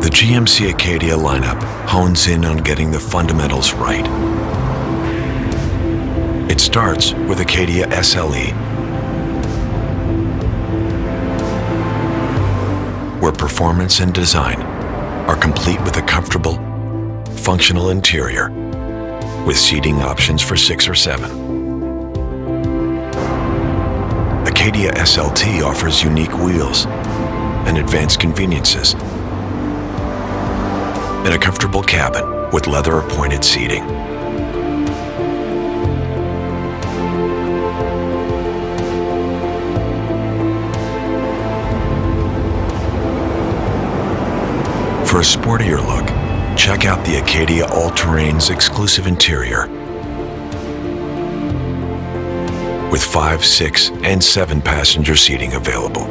The GMC Acadia lineup hones in on getting the fundamentals right. It starts with Acadia SLE, where performance and design are complete with a comfortable, functional interior with seating options for 6 or 7. Acadia SLT offers unique wheels and advanced conveniences and a comfortable cabin with leather-appointed seating. For a sportier look, check out the Acadia All-Terrain's exclusive interior with 5, 6, and 7 passenger seating available.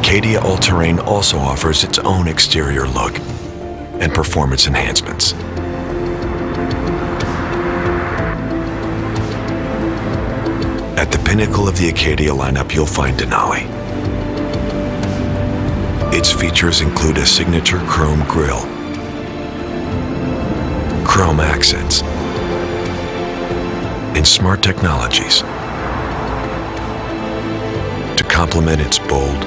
Acadia All-Terrain also offers its own exterior look and performance enhancements. At the pinnacle of the Acadia lineup, you'll find Denali. Its features include a signature chrome grille, chrome accents, and smart technologies to complement its bold,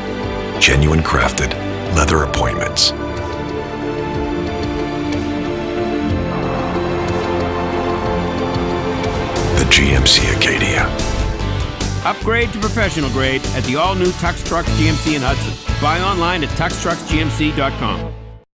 genuine crafted leather appointments. The GMC Acadia. Upgrade to professional grade at the all-new Tux Trucks GMC in Hudson. Buy online at TucksGMC.com.